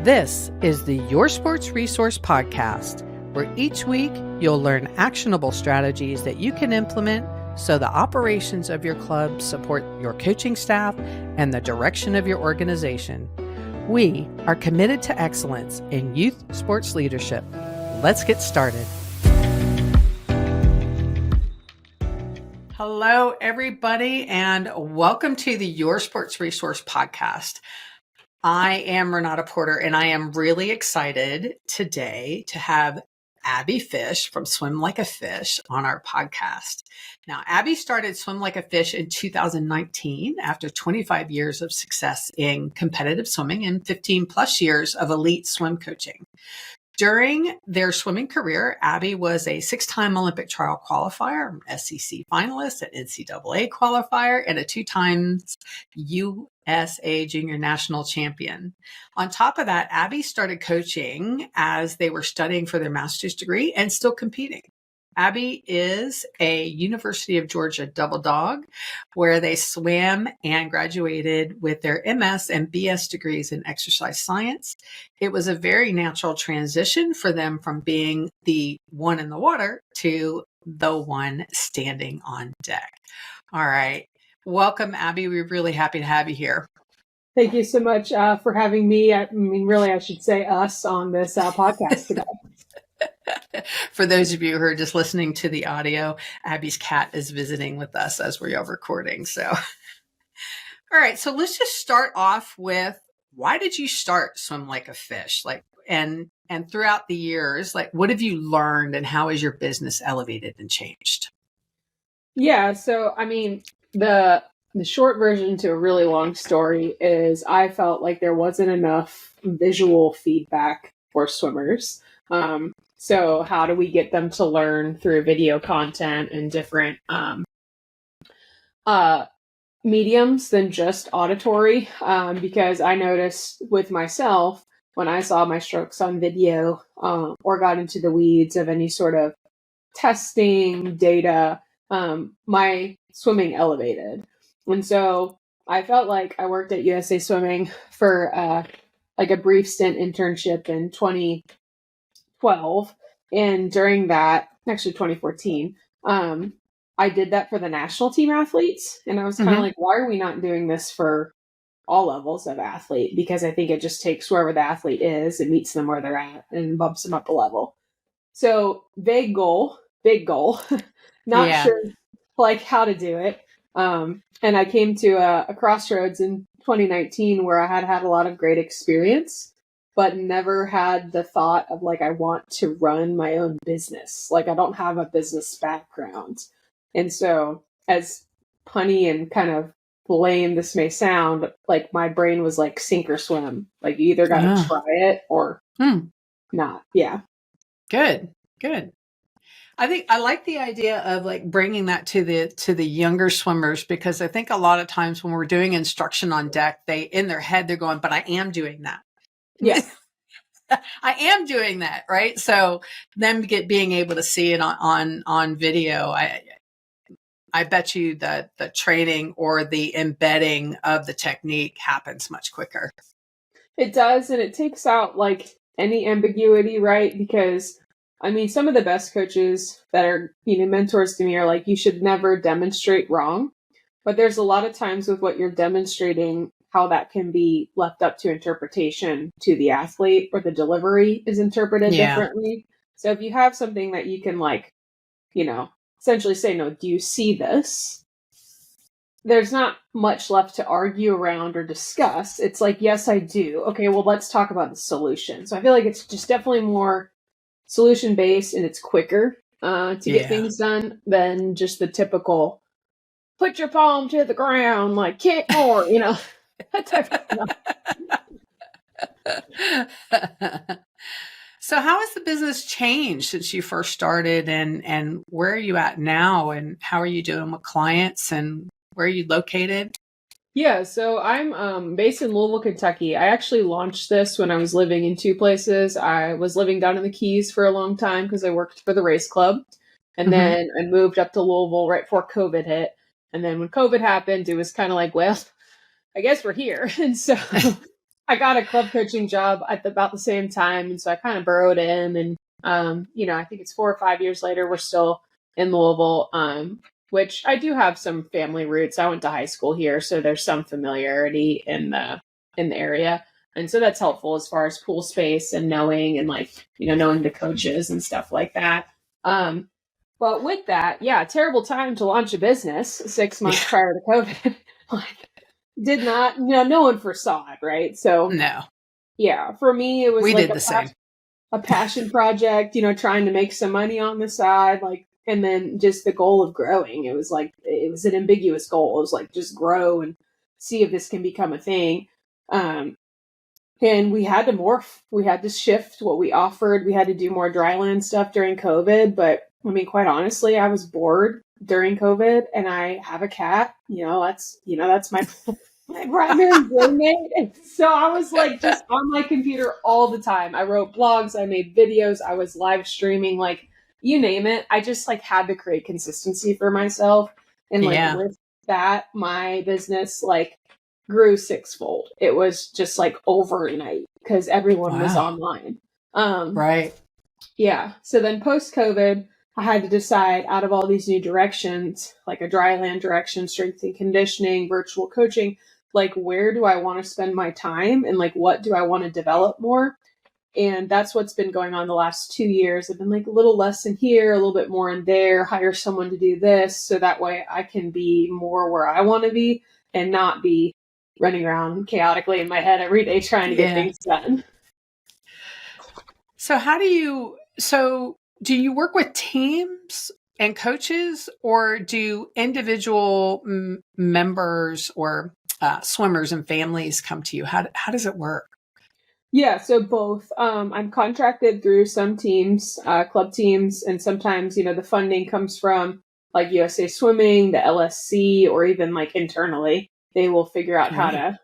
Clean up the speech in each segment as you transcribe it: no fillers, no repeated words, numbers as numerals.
This is the Your Sports Resource Podcast, where each week you'll learn actionable strategies that you can implement so the operations of your club support your coaching staff and the direction of your organization. We are committed to excellence in youth sports leadership. Let's get started. Hello, everybody, and welcome to the Your Sports Resource Podcast. I am Renata Porter, and I am really excited today to have Abbie Fish from Swim Like a Fish on our podcast. Now, Abbie started Swim Like a Fish in 2019 after 25 years of success in competitive swimming and 15 plus years of elite swim coaching. During their swimming career, Abbie was a 6-time Olympic trial qualifier, SEC finalist, an NCAA qualifier, and a 2 times USA Junior National Champion. On top of that, Abbie started coaching as they were studying for their master's degree and still competing. Abbie is a University of Georgia double dog, where they swam and graduated with their MS and BS degrees in exercise science. It was a very natural transition for them from being the one in the water to the one standing on deck. All right. Welcome, Abbie. We're really happy to have you here. Thank you so much for having me. I mean, really, I should say us on this podcast today. For those of you who are just listening to the audio, Abbie's cat is visiting with us as we are recording. So, all right. So let's just start off with, why did you start Swim Like a Fish? And throughout the years, what have you learned and how has your business elevated and changed? Yeah. So, I mean, the short version to a really long story is I felt like there wasn't enough visual feedback for swimmers. So how do we get them to learn through video content and different mediums than just auditory? Because I noticed with myself, when I saw my strokes on video or got into the weeds of any sort of testing data, my swimming elevated. And so I felt like I worked at USA Swimming for like a brief stint internship in 2012. And during that, actually 2014, I did that for the national team athletes. And I was kind of like, why are we not doing this for all levels of athlete? Because I think it just takes wherever the athlete is and meets them where they're at and bumps them up a level. So big goal, not sure like how to do it. And I came to a crossroads in 2019 where I had a lot of great experience, but never had the thought of I want to run my own business. I don't have a business background. And so as punny and kind of lame this may sound, my brain was sink or swim. You either got to try it or not. Yeah. Good. I think I like the idea of bringing that to the younger swimmers, because I think a lot of times when we're doing instruction on deck, in their head, they're going, but I am doing that. Yeah. I am doing that. Right. So them being able to see it on video, I bet you that the training or the embedding of the technique happens much quicker. It does. And it takes out any ambiguity, right? Because I mean, some of the best coaches that are, mentors to me are you should never demonstrate wrong. But there's a lot of times with what you're demonstrating, how that can be left up to interpretation to the athlete, or the delivery is interpreted differently. So if you have something that you can essentially say, no, do you see this? There's not much left to argue around or discuss. It's yes, I do. Okay, well, let's talk about the solution. So I feel it's just definitely more solution-based, and it's quicker to get things done than just the typical put your palm to the ground, kick more, that type of stuff. So how has the business changed since you first started, and where are you at now, and how are you doing with clients, and where are you located? Yeah, so I'm based in Louisville, Kentucky. I actually launched this when I was living in 2 places. I was living down in the Keys for a long time because I worked for the race club. And then I moved up to Louisville right before COVID hit. And then when COVID happened, it was kind of well, I guess we're here. And so I got a club coaching job at about the same time. And so I kind of burrowed in and, I think it's 4 or 5 years later, we're still in Louisville, which I do have some family roots. I went to high school here, so there's some familiarity in the area. And so that's helpful as far as pool space and knowing and knowing the coaches and stuff like that. But with that, yeah, terrible time to launch a business 6 months prior to COVID. Did not, no one foresaw it, right? So no, yeah, for me, it was we like did the same. A passion project, trying to make some money on the side, and then just the goal of growing. It was an ambiguous goal. It was like, just grow and see if this can become a thing. And we had to morph. We had to shift what we offered. We had to do more dryland stuff during COVID. But I mean, quite honestly, I was bored during COVID, and I have a cat. That's my primary roommate. And so I was just on my computer all the time. I wrote blogs. I made videos. I was live streaming. You name it. I just had to create consistency for myself. And with that, my business grew sixfold. It was just overnight because everyone was online. Right. Yeah. So then post COVID, I had to decide out of all these new directions, like a dryland direction, strength and conditioning, virtual coaching, where do I want to spend my time and what do I want to develop more? And that's what's been going on the last 2 years. I've been a little less in here, a little bit more in there, hire someone to do this. So that way I can be more where I want to be and not be running around chaotically in my head every day trying to get things done. So do you work with teams and coaches, or do individual members or swimmers and families come to you? How does it work? Yeah, so both. I'm contracted through some teams, club teams, and sometimes, the funding comes from USA Swimming, the LSC, or even internally. They will figure out how to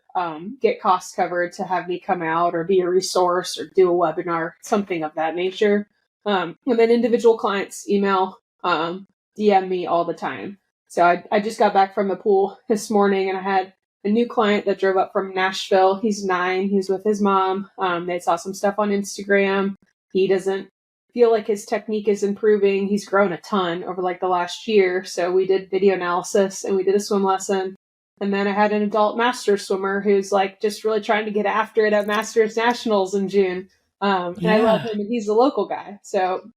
get costs covered to have me come out or be a resource or do a webinar, something of that nature. And then individual clients email, DM me all the time. So I just got back from the pool this morning, and I had a new client that drove up from Nashville. He's 9. He's with his mom. They saw some stuff on Instagram. He doesn't feel like his technique is improving. He's grown a ton over the last year. So we did video analysis and we did a swim lesson. And then I had an adult master swimmer who's just really trying to get after it at Masters Nationals in June. And I love him, and he's a local guy. So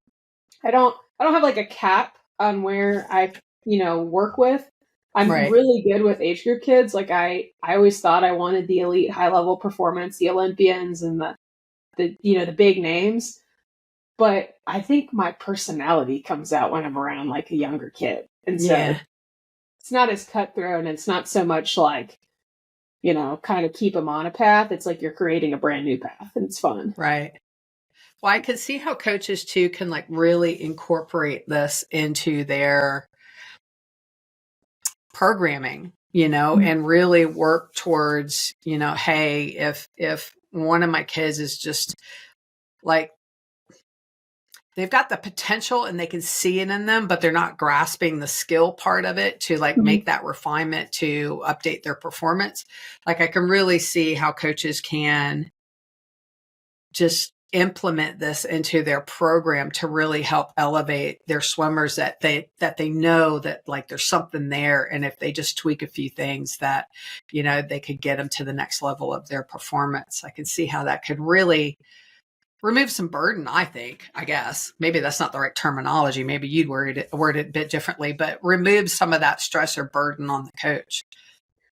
I don't have a cap on where I, work with. I'm really good with age group kids. I always thought I wanted the elite high level performance, the Olympians and the big names. But I think my personality comes out when I'm around a younger kid. And so it's not as cutthroat, and it's not so much kind of keep them on a path. It's you're creating a brand new path, and it's fun. Right. Well, I could see how coaches too can really incorporate this into their programming, and really work towards, hey, if one of my kids is just they've got the potential and they can see it in them, but they're not grasping the skill part of it to make that refinement to update their performance. I can really see how coaches can just implement this into their program to really help elevate their swimmers, that they know that there's something there. And if they just tweak a few things that, they could get them to the next level of their performance. I can see how that could really remove some burden, I guess. Maybe that's not the right terminology. Maybe you'd word it a bit differently, but remove some of that stress or burden on the coach.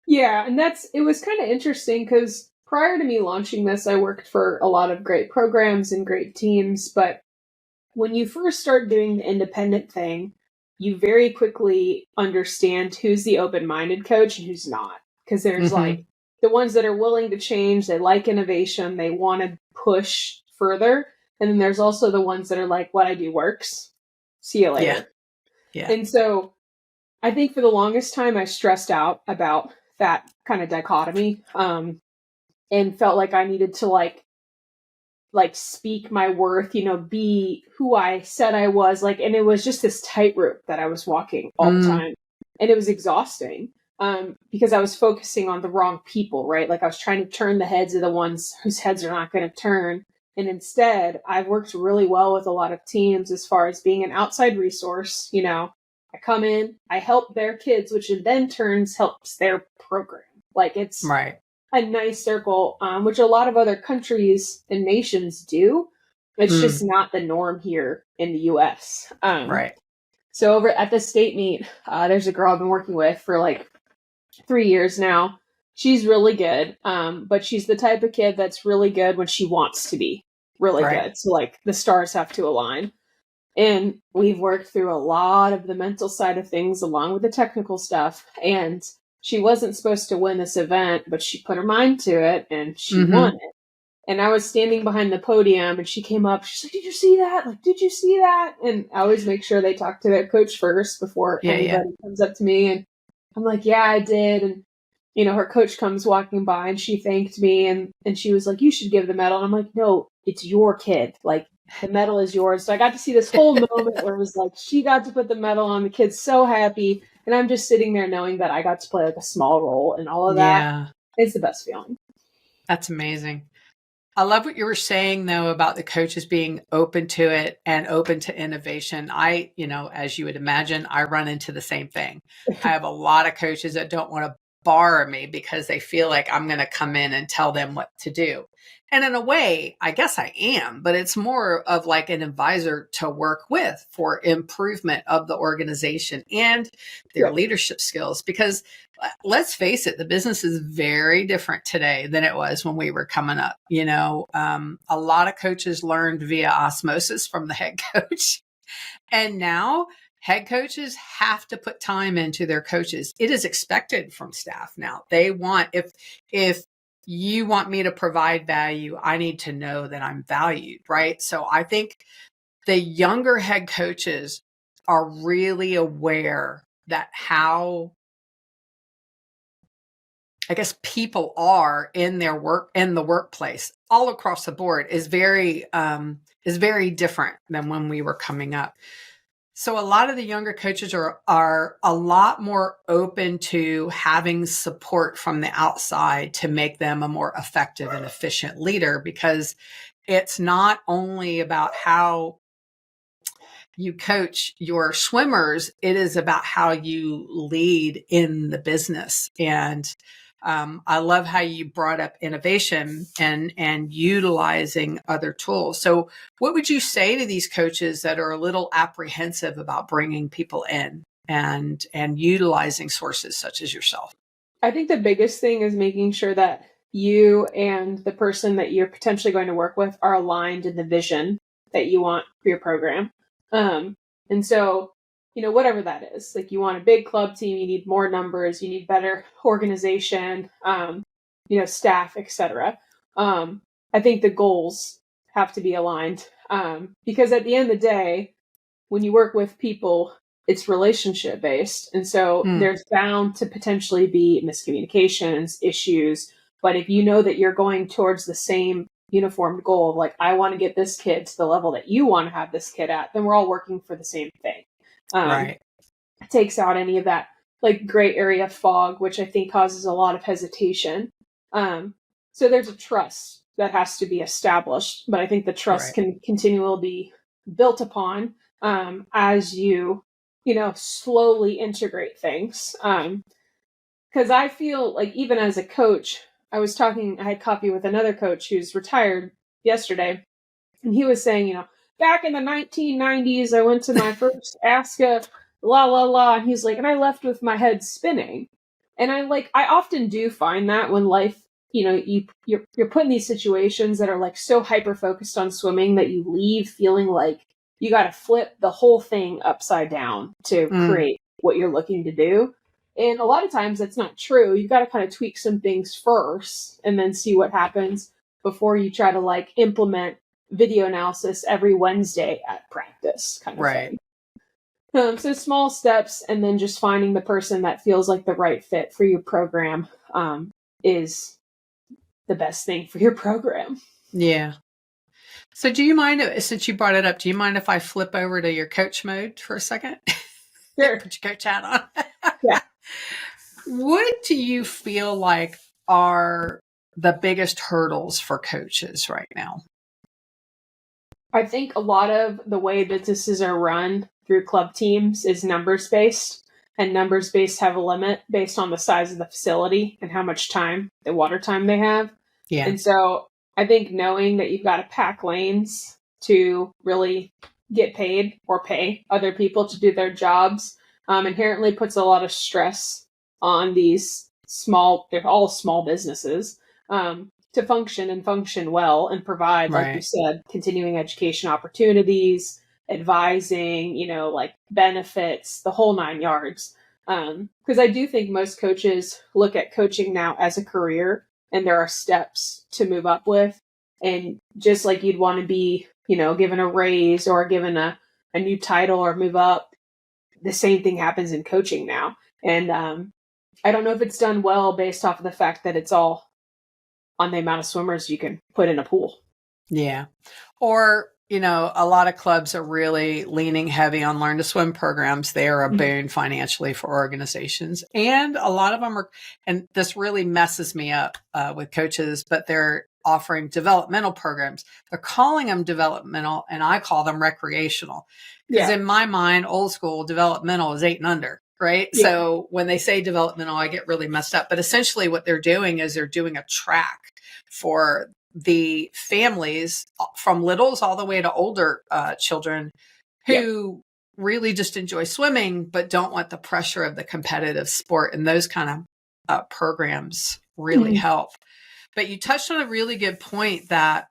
Yeah. And it was kind of interesting because prior to me launching this, I worked for a lot of great programs and great teams. But when you first start doing the independent thing, you very quickly understand who's the open-minded coach and who's not. Because there's the ones that are willing to change, they like innovation, they want to push further. And then there's also the ones that are what I do works. See you later. Yeah. And so I think for the longest time, I stressed out about that kind of dichotomy. And felt like I needed to speak my worth, be who I said I was, and it was just this tightrope that I was walking all the time, and it was exhausting. because I was focusing on the wrong people, right? Like I was trying to turn the heads of the ones whose heads are not going to turn. And instead, I've worked really well with a lot of teams as far as being an outside resource. I come in, I help their kids, which in then turns helps their program. Like it's Right. a nice circle, which a lot of other countries and nations do. It's just not the norm here in the US. Right. So over at the state meet, there's a girl I've been working with for like 3 years now. She's really good, but she's the type of kid that's really good when she wants to be really Right. good. So like the stars have to align. And we've worked through a lot of the mental side of things along with the technical stuff. And she wasn't supposed to win this event, but she put her mind to it and she won it. And I was standing behind the podium and she came up. She's like, "Did you see that? Like, did you see that?" And I always make sure they talk to their coach first before anybody comes up to me. And I'm like, "Yeah, I did." And, her coach comes walking by and she thanked me and she was like, "You should give the medal." And I'm like, "No, it's your kid. Like, the medal is yours." So I got to see this whole moment where it was like, she got to put the medal on. The kid's so happy. And I'm just sitting there knowing that I got to play like a small role in all of that. Yeah. It's the best feeling. That's amazing. I love what you were saying, though, about the coaches being open to it and open to innovation. As you would imagine, I run into the same thing. I have a lot of coaches that don't want to borrow me because they feel like I'm going to come in and tell them what to do. And in a way, I guess I am, but it's more of like an advisor to work with for improvement of the organization and their leadership skills. Because let's face it, the business is very different today than it was when we were coming up. A lot of coaches learned via osmosis from the head coach. And now head coaches have to put time into their coaches. It is expected from staff now. They want, if you want me to provide value, I need to know that I'm valued, right? So I think the younger head coaches are really aware that how, I guess, people are in their work, in the workplace all across the board is very different than when we were coming up. So a lot of the younger coaches are a lot more open to having support from the outside to make them a more effective and efficient leader, because it's not only about how you coach your swimmers, it is about how you lead in the business. And I love how you brought up innovation and utilizing other tools. So what would you say to these coaches that are a little apprehensive about bringing people in and utilizing sources such as yourself? I think the biggest thing is making sure that you and the person that you're potentially going to work with are aligned in the vision that you want for your program. And so, whatever that is, like you want a big club team, you need more numbers, you need better organization, staff, etc. I think the goals have to be aligned, because at the end of the day, when you work with people, it's relationship based. And so there's bound to potentially be miscommunications, issues. But if you know that you're going towards the same uniform goal of like, I want to get this kid to the level that you want to have this kid at, then we're all working for the same thing. Right. It takes out any of that like gray area fog, which I think causes a lot of hesitation. So there's a trust that has to be established, but I think the trust can continually be built upon as you slowly integrate things. Because I feel like even as a coach, I had coffee with another coach who's retired yesterday, and he was saying, back in the 1990s, I went to my first ASCA, la la la, and he's like, and I left with my head spinning. And I often do find that when life, you're put in these situations that are like so hyper focused on swimming that you leave feeling like you got to flip the whole thing upside down to create what you're looking to do. And a lot of times that's not true. You've got to kind of tweak some things first and then see what happens before you try to like implement video analysis every Wednesday at practice kind of thing. So small steps, and then just finding the person that feels like the right fit for your program is the best thing for your program. Yeah. So do you mind, since you brought it up, do you mind if I flip over to your coach mode for a second? Sure. Put your coach hat on. Yeah. What do you feel like are the biggest hurdles for coaches right now? I think a lot of the way businesses are run through club teams is numbers based, and numbers based have a limit based on the size of the facility and how much time, the water time they have. Yeah. And so I think knowing that you've got to pack lanes to really get paid or pay other people to do their jobs inherently puts a lot of stress on these small, they're all small businesses. To function and function well and provide, like you Right. said, continuing education opportunities, advising, like benefits, the whole nine yards. Because I do think most coaches look at coaching now as a career, and there are steps to move up with. And just like you'd want to be, given a raise or given a new title or move up, the same thing happens in coaching now. And I don't know if it's done well based off of the fact that it's all on the amount of swimmers you can put in a pool. Yeah. Or, a lot of clubs are really leaning heavy on learn to swim programs. They are a boon financially for organizations. And a lot of them are, and this really messes me up with coaches, but they're offering developmental programs. They're calling them developmental, and I call them recreational. Because Yeah. in my mind, old school developmental is 8 and under. Right. Yeah. So when they say developmental, I get really messed up. But essentially what they're doing is they're doing a track for the families from littles all the way to older children who really just enjoy swimming, but don't want the pressure of the competitive sport. And those kind of programs really help. But you touched on a really good point that,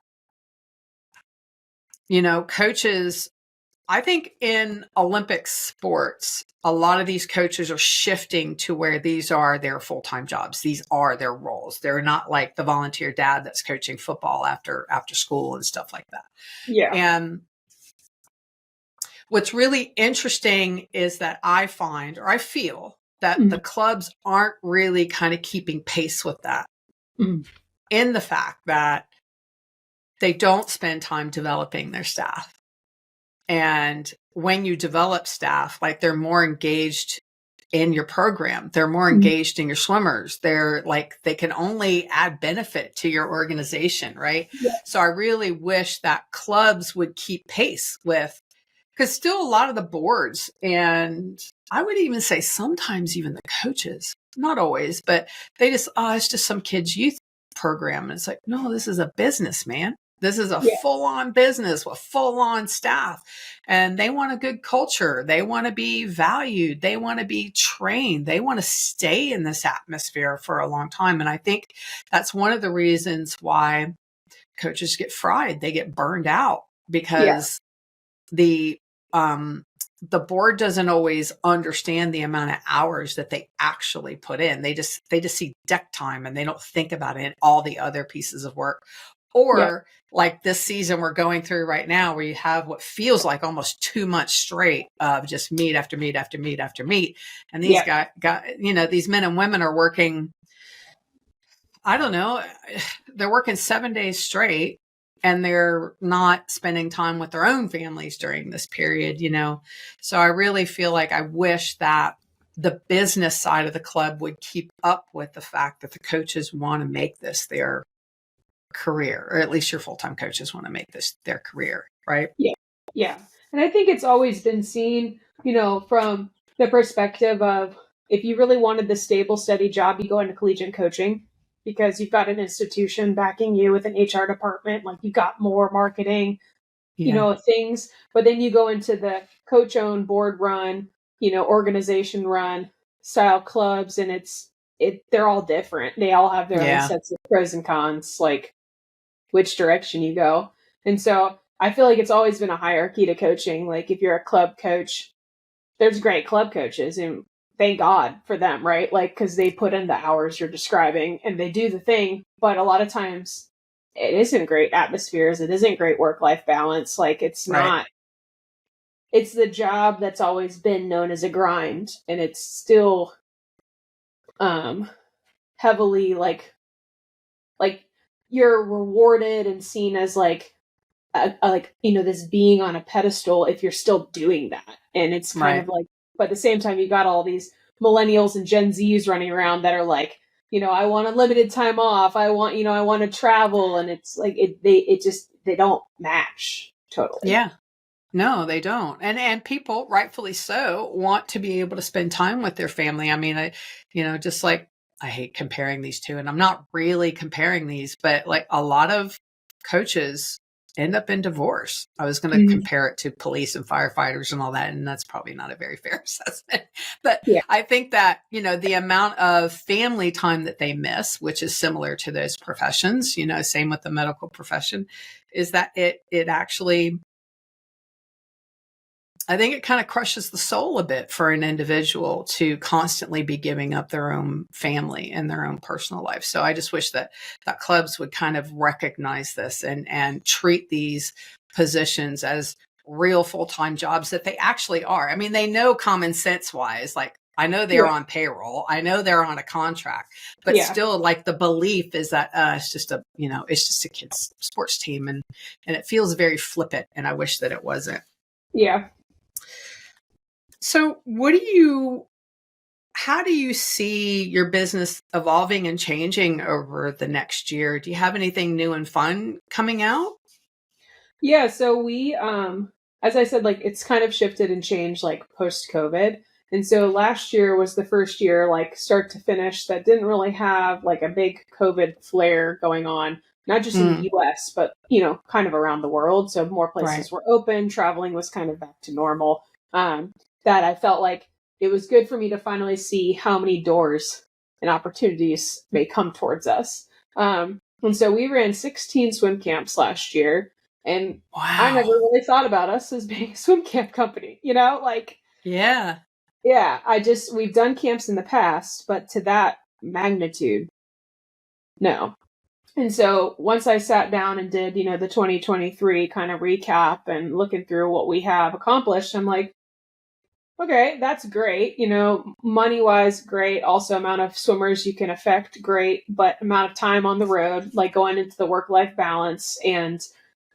coaches, I think in Olympic sports, a lot of these coaches are shifting to where these are their full-time jobs. These are their roles. They're not like the volunteer dad that's coaching football after school and stuff like that. Yeah. And what's really interesting is that I find, or I feel, that the clubs aren't really kind of keeping pace with that in the fact that they don't spend time developing their staff. And when you develop staff, like they're more engaged in your program, they're more engaged in your swimmers. They're like, they can only add benefit to your organization, right? Yeah. So I really wish that clubs would keep pace with, because still a lot of the boards, and I would even say sometimes even the coaches, not always, but they just, it's just some kids' youth program. And it's like, no, this is a business, man. This is a full-on business with full-on staff, and they want a good culture. They want to be valued. They want to be trained. They want to stay in this atmosphere for a long time. And I think that's one of the reasons why coaches get fried. They get burned out because the board doesn't always understand the amount of hours that they actually put in. They just see deck time, and they don't think about it and all the other pieces of work. Or like this season we're going through right now, where you have what feels like almost 2 months straight of just meet after meet after meet after meet. And these guys, these men and women are working, I don't know, they're working 7 days straight, and they're not spending time with their own families during this period, So I really feel like I wish that the business side of the club would keep up with the fact that the coaches want to make this their career, or at least your full-time coaches want to make this their career, right? Yeah. And I think it's always been seen, from the perspective of, if you really wanted the stable, steady job, you go into collegiate coaching, because you've got an institution backing you with an HR department, like you've got more marketing, things. But then you go into the coach-owned, board-run, organization-run style clubs, and they're all different. They all have their own sets of pros and cons, like which direction you go. And so I feel like it's always been a hierarchy to coaching. Like if you're a club coach, there's great club coaches, and thank God for them, right? Like, because they put in the hours you're describing and they do the thing. But a lot of times it isn't great atmospheres. It isn't great work-life balance. Like it's not, it's the job that's always been known as a grind, and it's still heavily like you're rewarded and seen as like this being on a pedestal if you're still doing that. And it's kind of like, but at the same time, you got all these millennials and Gen Zs running around that are like, I want a limited time off. I want, I want to travel. And it's like, they don't match totally. Yeah. No, they don't. And people, rightfully so, want to be able to spend time with their family. I mean, just like, I hate comparing these two, and I'm not really comparing these, but like a lot of coaches end up in divorce. I was going to compare it to police and firefighters and all that, and that's probably not a very fair assessment. But Yeah. I think that, the amount of family time that they miss, which is similar to those professions, same with the medical profession, is that it actually, I think it kind of crushes the soul a bit for an individual to constantly be giving up their own family and their own personal life. So I just wish that clubs would kind of recognize this and treat these positions as real full-time jobs that they actually are. I mean, they know common sense wise, like I know they're on payroll, I know they're on a contract, but still like the belief is that it's just a kid's sports team, and it feels very flippant, and I wish that it wasn't. Yeah. So how do you see your business evolving and changing over the next year? Do you have anything new and fun coming out? Yeah. So we, as I said, like it's kind of shifted and changed like post COVID. And so last year was the first year, like start to finish, that didn't really have like a big COVID flare going on, not just in the US, but, kind of around the world. So more places were open, traveling was kind of back to normal. That I felt like it was good for me to finally see how many doors and opportunities may come towards us. And so we ran 16 swim camps last year. And I never really thought about us as being a swim camp company, like. Yeah. Yeah, we've done camps in the past, but to that magnitude, no. And so once I sat down and did, the 2023 kind of recap and looking through what we have accomplished, I'm like, okay, that's great. Money wise, great. Also, amount of swimmers you can affect, great. But amount of time on the road, like going into the work life balance and,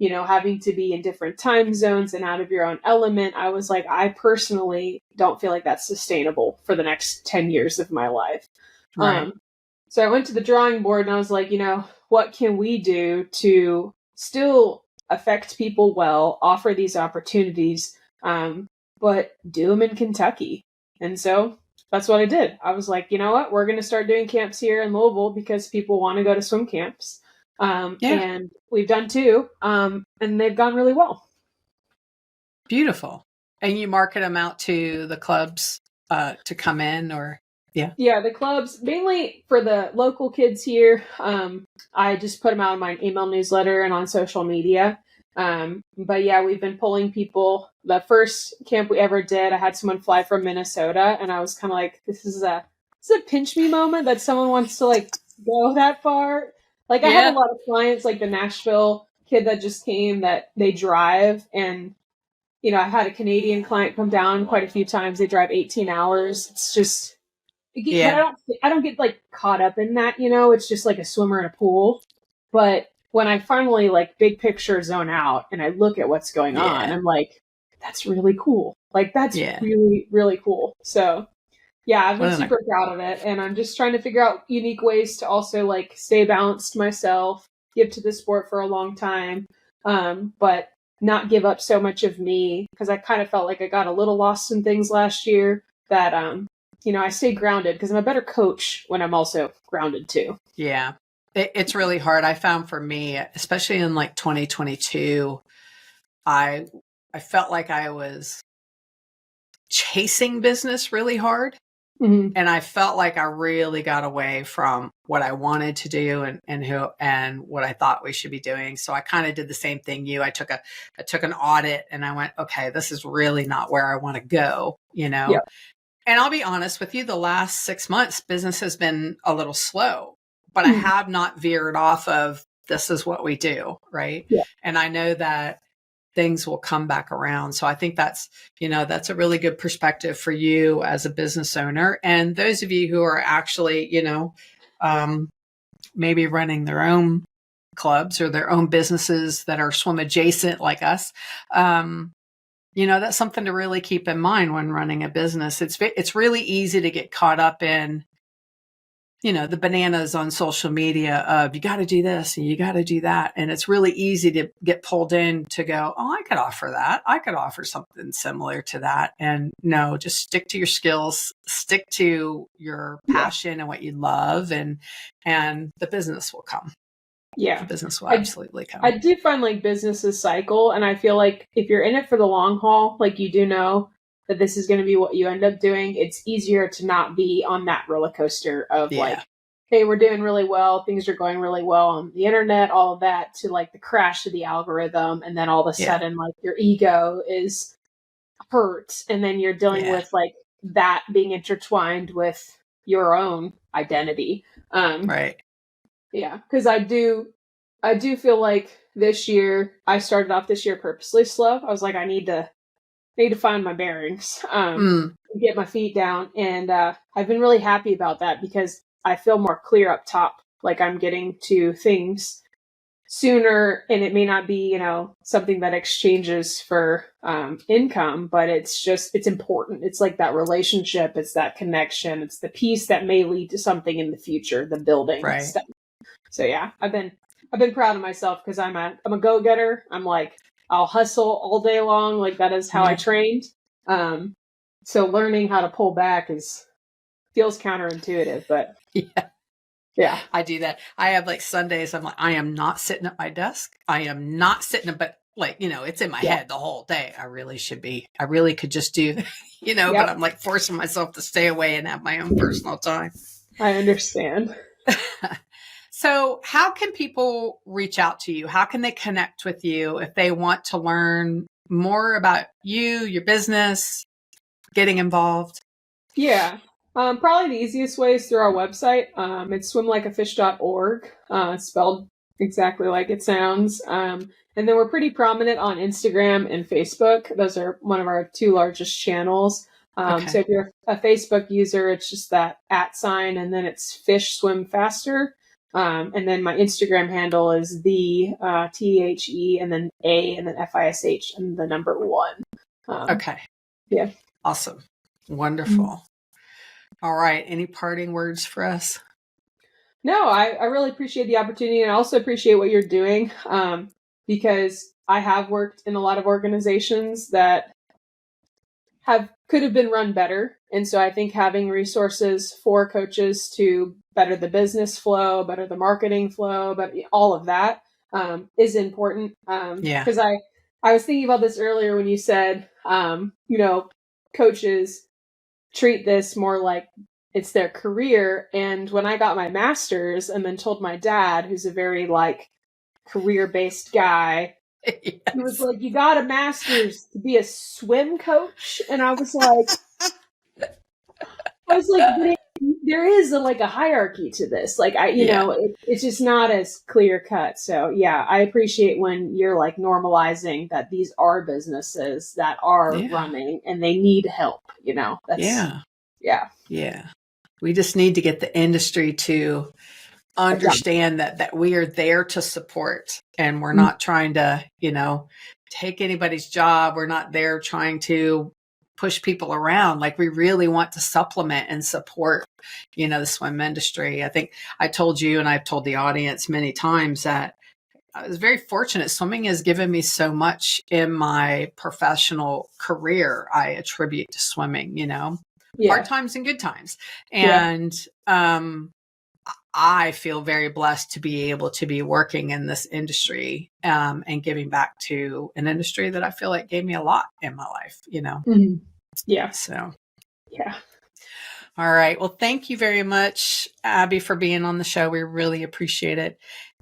having to be in different time zones and out of your own element. I was like, I personally don't feel like that's sustainable for the next 10 years of my life. Right. So I went to the drawing board and I was like, what can we do to still affect people well, offer these opportunities, but do them in Kentucky. And so that's what I did. I was like, you know what? We're going to start doing camps here in Louisville because people want to go to swim camps. And we've done 2, and they've gone really well. Beautiful. And you market them out to the clubs to come in, or? Yeah, the clubs, mainly for the local kids here. I just put them out in my email newsletter and on social media. But yeah, we've been pulling people. The first camp we ever did, I had someone fly from Minnesota, and I was kind of like, this is a pinch me moment that someone wants to like go that far. Like I have a lot of clients, like the Nashville kid that just came, that they drive, and I had a Canadian client come down quite a few times. They drive 18 hours. It's just, but I don't get like caught up in that. It's just like a swimmer in a pool. But when I finally like big picture zone out and I look at what's going on, I'm like, that's really cool. Like that's really, really cool. So yeah, I've been super proud of it. And I'm just trying to figure out unique ways to also like stay balanced myself, give to the sport for a long time. But not give up so much of me, because I kind of felt like I got a little lost in things last year, that, I stay grounded because I'm a better coach when I'm also grounded too. Yeah. It's really hard. I found for me, especially in like 2022, I felt like I was chasing business really hard. Mm-hmm. And I felt like I really got away from what I wanted to do and what I thought we should be doing. So I kind of did the same thing I took an audit, and I went, okay, this is really not where I want to go, Yeah. And I'll be honest with you, the last 6 months, business has been a little slow, but I have not veered off of this is what we do. Right. Yeah. And I know that things will come back around. So I think that's a really good perspective for you as a business owner. And those of you who are actually, maybe running their own clubs or their own businesses that are swim adjacent like us, That's something to really keep in mind when running a business. It's really easy to get caught up in, the bananas on social media of you got to do this and you got to do that. And it's really easy to get pulled in to go, oh, I could offer that. I could offer something similar to that. And no, just stick to your skills, stick to your passion and what you love, and the business will come. Yeah. The business will absolutely come. I do find like businesses cycle, and I feel like if you're in it for the long haul, like you do know that this is going to be what you end up doing, it's easier to not be on that roller coaster of like, hey, we're doing really well, things are going really well on the internet, all of that, to like the crash of the algorithm, and then all of a sudden like your ego is hurt, and then you're dealing with like that being intertwined with your own identity. Right. Yeah, because I do feel like this year I started off this year purposely slow. I was like, I need to find my bearings, get my feet down, and I've been really happy about that because I feel more clear up top. Like I'm getting to things sooner, and it may not be something that exchanges for income, but it's important. It's like that relationship, it's that connection, it's the piece that may lead to something in the future, the building stuff. So yeah, I've been proud of myself because I'm a go-getter. I'm like, I'll hustle all day long. Like that is how I trained. So learning how to pull back feels counterintuitive, but yeah, I do that. I have like Sundays. I'm like, I am not sitting at my desk. I am not sitting, but like, it's in my head the whole day. I really should be. I really could just do, but I'm like forcing myself to stay away and have my own personal time. I understand. So how can people reach out to you? How can they connect with you if they want to learn more about you, your business, getting involved? Yeah. Probably the easiest way is through our website. It's swimlikeafish.org. It's spelled exactly like it sounds. And then we're pretty prominent on Instagram and Facebook. Those are one of our two largest channels. So if you're a Facebook user, it's just that @ and then it's fish swim faster. And then my Instagram handle is the THE and then A and then FISH and the number 1. Okay. Yeah. Awesome. Wonderful. All right. Any parting words for us? No, I really appreciate the opportunity, and I also appreciate what you're doing because I have worked in a lot of organizations that could have been run better. And so I think having resources for coaches to better the business flow, better the marketing flow, but all of that is important. Because I was thinking about this earlier when you said, coaches treat this more like it's their career. And when I got my master's and then told my dad, who's a very like career-based guy, he was like, you got a master's to be a swim coach? And I was like, there is a hierarchy to this. Like it's just not as clear cut. So yeah, I appreciate when you're like normalizing that these are businesses that are running and they need help, We just need to get the industry to understand that we are there to support, and we're not trying to, take anybody's job. We're not there trying to push people around. Like we really want to supplement and support, the swim industry. I think I told you, and I've told the audience many times, that I was very fortunate. Swimming has given me so much in my professional career. I attribute to swimming, hard times and good times. And, I feel very blessed to be able to be working in this industry and giving back to an industry that I feel like gave me a lot in my life, Yeah. So, yeah. All right. Well, thank you very much, Abbie, for being on the show. We really appreciate it.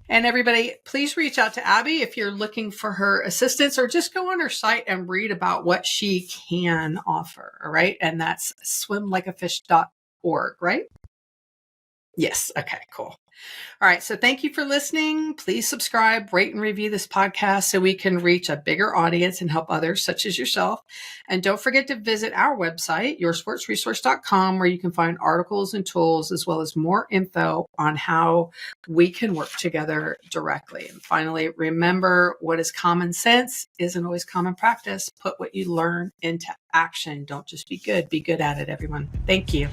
And everybody, please reach out to Abbie if you're looking for her assistance, or just go on her site and read about what she can offer. All right. And that's swimlikeafish.org, right? Yes. Okay, cool. All right. So thank you for listening. Please subscribe, rate, and review this podcast so we can reach a bigger audience and help others such as yourself. And don't forget to visit our website, yoursportsresource.com, where you can find articles and tools as well as more info on how we can work together directly. And finally, remember, what is common sense isn't always common practice. Put what you learn into action. Don't just be good at it, everyone. Thank you.